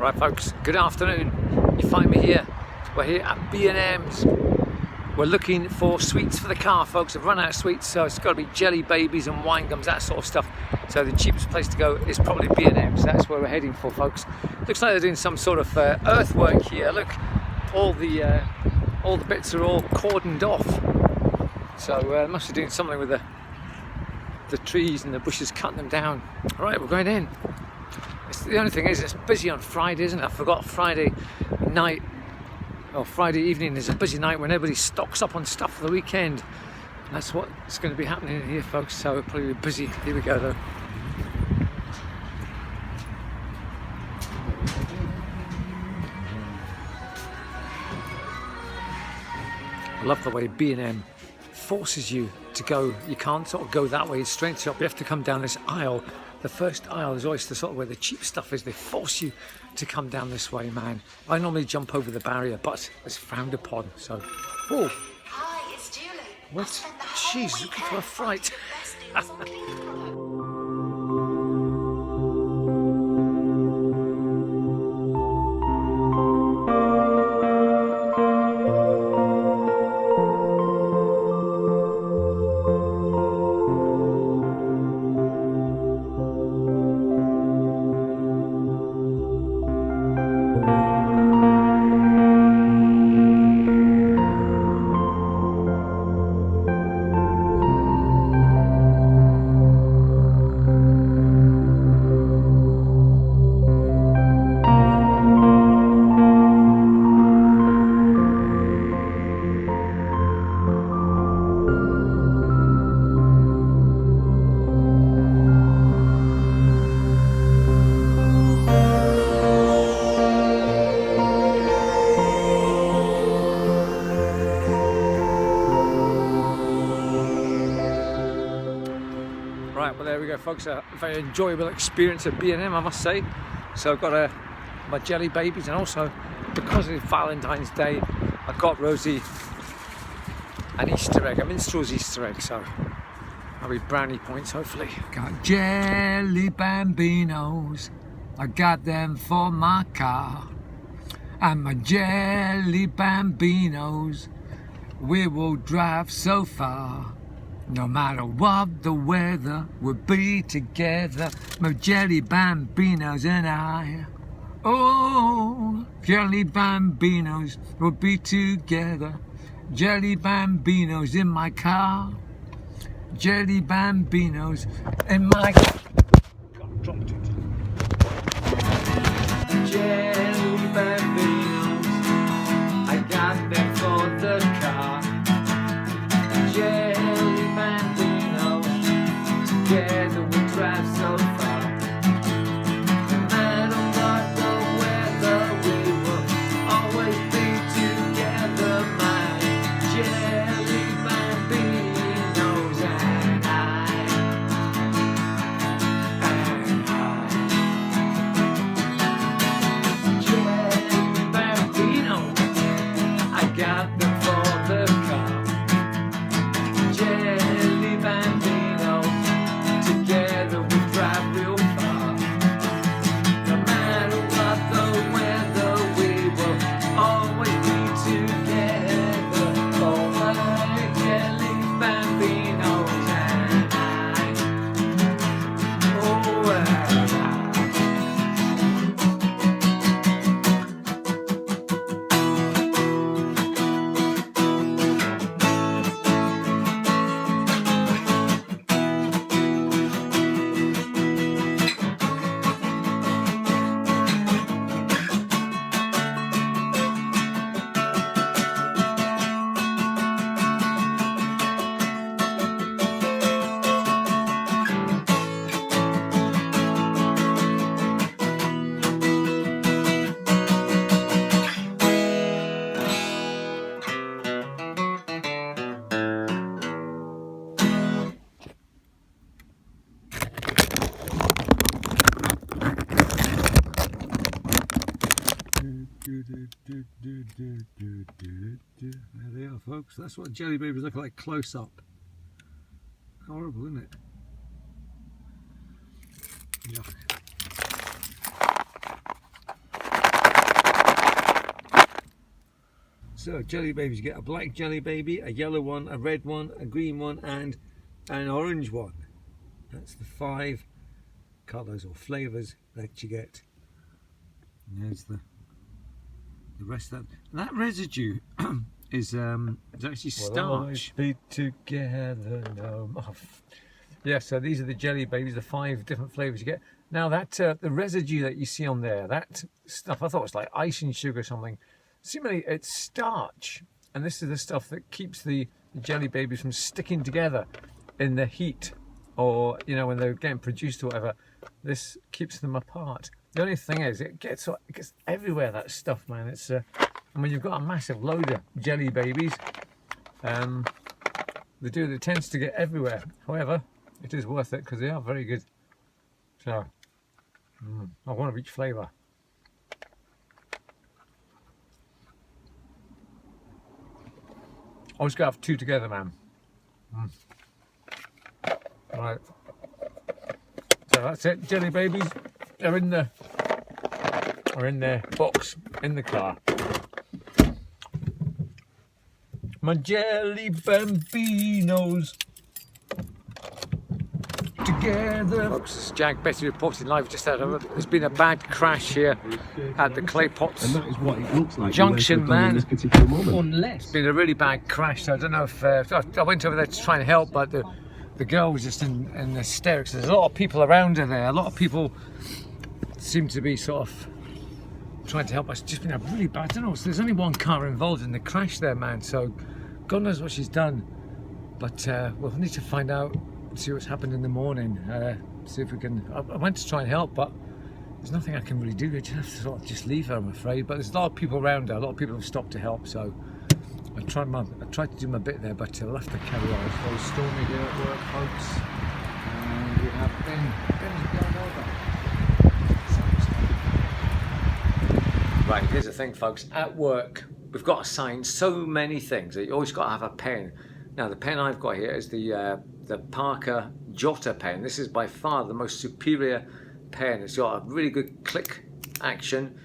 Right folks, good afternoon. You find me here. We're here at B&M's. We're looking for sweets for the car, folks. I've run out of sweets, so it's got to be jelly babies and wine gums, that sort of stuff. So the cheapest place to go is probably B&M's. That's where we're heading for, folks. Looks like they're doing some sort of earthwork here. Look, all the bits are all cordoned off. So must be doing something with the trees and the bushes, cutting them down. All right, we're going in. The only thing is, it's busy on Friday, isn't it? I forgot Friday night, or Friday evening is a busy night when everybody stocks up on stuff for the weekend. And that's what's going to be happening here, folks, so we'll probably be busy. Here we go, though. I love the way B&M forces you to go. You can't sort of go that way straight shop. You have to come down this aisle. The first aisle is always the sort of where the cheap stuff is. They force you to come down this way, man. I normally jump over the barrier, but it's frowned upon. So, oh, hi, it's Julie. what? Jeez, looking for a fright. Right, well there we go, folks. A very enjoyable experience at B&M, I must say. So I've got my jelly babies, and also because it's Valentine's Day, I've got Rosie an Easter egg, a minstrel's Easter egg. So I'll be brownie points, hopefully. Got jelly bambinos, I got them for my car. And my jelly bambinos, we will drive so far. No matter what the weather, we'll be together, my jelly bambinos and I. Oh, jelly bambinos, we'll be together. Jelly bambinos in my car. Jelly bambinos in my... God, dropped it. Jelly bambinos, I got them for the car. Jelly bambinos, together we drive so far. No matter what the weather, we will always be together, my jelly bambinos and I. Jelly bambinos, I got them for the car. Jelly bambinos, together we drive real far. No matter what the weather, we will always be together. Oh, my jelly bambinos and I. Oh, There they are, folks. That's what jelly babies look like close up. Horrible, isn't it? Yuck. So jelly babies, you get a black jelly baby, a yellow one, a red one, a green one, and an orange one. That's the 5 colours or flavours that you get. And there's the rest of that. And that residue is actually starch. Be together no more. Yeah, so these are the jelly babies, the 5 different flavours you get. Now that the residue that you see on there, that stuff, I thought it was like icing sugar or something. Seemingly it's starch, and this is the stuff that keeps the jelly babies from sticking together in the heat, or you know, when they're getting produced or whatever. This keeps them apart. The only thing is, it gets everywhere, that stuff, man. It's and when you've got a massive load of jelly babies, it tends to get everywhere. However, it is worth it because they are very good. So, I want of each flavour. I was going to have 2 together, man. Right. So that's it. Jelly babies are in the box in the car. My jelly bambinos together. Folks, this is Jack Betty reporting live. Just had there's been a bad crash here at the Clay Pots, and that is what it looks like junction, man. This particular moment. It's been a really bad crash. So I don't know if I went over there to try and help, but the girl was just in hysterics. There's a lot of people around her there. A lot of people seem to be sort of trying to help us. It's just been a really bad. I don't know. There's only 1 car involved in the crash there, man. So God knows what she's done. But we'll need to find out. See what's happened in the morning. See if we can. I went to try and help, but there's nothing I can really do. I just have to sort of just leave her, I'm afraid. But there's a lot of people around her. A lot of people have stopped to help. So I tried to do my bit there, but I'll have to carry on. It's very stormy here at work, folks. And we have Ben going over. Right, here's the thing, folks. At work, we've got to sign so many things that you always got to have a pen. Now, the pen I've got here is the Parker Jotter pen. This is by far the most superior pen. It's got a really good click action,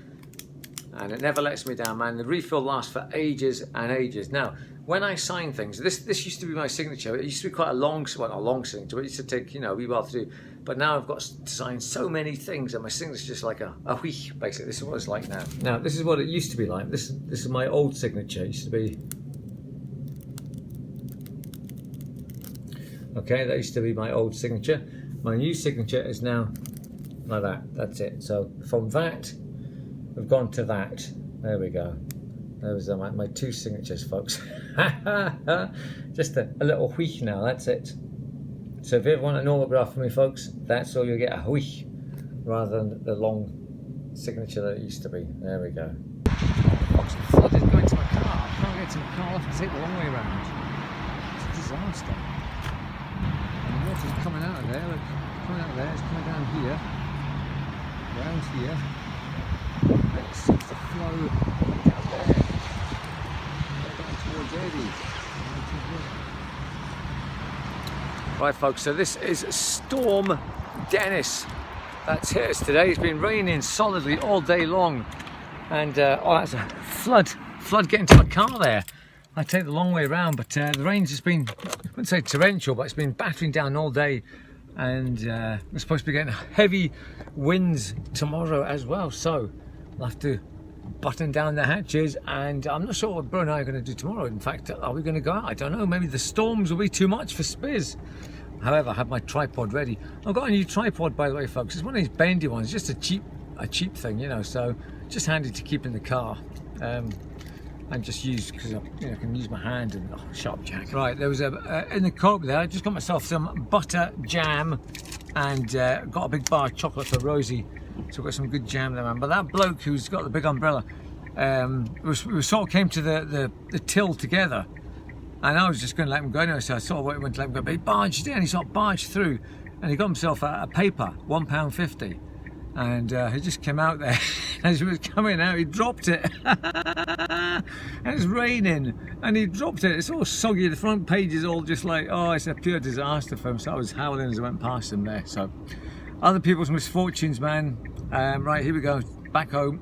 and it never lets me down, man. The refill lasts for ages and ages. Now, when I sign things, this used to be my signature. It used to be quite a long, well, not a long signature, but it used to take, you know, a wee while to do. But now I've got to sign so many things, and my signature's just like a whee, basically. This is what it's like now. Now, this is what it used to be like. This is my old signature. It used to be. Okay, that used to be my old signature. My new signature is now like that. That's it. So from that, we've gone to that. There we go. Those are my 2 signatures, folks. Just a little whee now. That's it. So if you ever want an autograph from me, folks, that's all you get, a whee, rather than the long signature that it used to be. There we go. Folks, the flood is going to my car. I can't get to my car. I'll have to take the long way around. It's a disaster. Water's coming out of there, look, coming out of there, it's coming down here, around here, it seems to flow down there, down towards Eddie. Right folks, so this is Storm Dennis that's hit us today. It's been raining solidly all day long, and oh, that's a flood getting to my car there. I take the long way around, but the rain's just been, I wouldn't say torrential, but it's been battering down all day, and we're supposed to be getting heavy winds tomorrow as well, so we'll have to button down the hatches, and I'm not sure what Bro and I are going to do tomorrow. In fact, are we going to go out? I don't know, maybe the storms will be too much for Spiz. However, I have my tripod ready. I've got a new tripod, by the way, folks. It's one of these bendy ones, just a cheap thing, you know, so just handy to keep in the car. And just use, because I can use my hand and sharp jack. Right, there was in the co-op there, I just got myself some butter jam and got a big bar of chocolate for Rosie. So we've got some good jam there, man. But that bloke who's got the big umbrella, we sort of came to the till together, and I was just going to let him go anyway, so I sort of went to let him go, but he barged in, he sort of barged through, and he got himself a paper, £1.50. And he just came out there. As he was coming out, he dropped it. And it's raining, and he dropped it. It's all soggy. The front page is all just like, oh, it's a pure disaster for him. So I was howling as I went past him there. So other people's misfortunes, man. Right, here we go. Back home.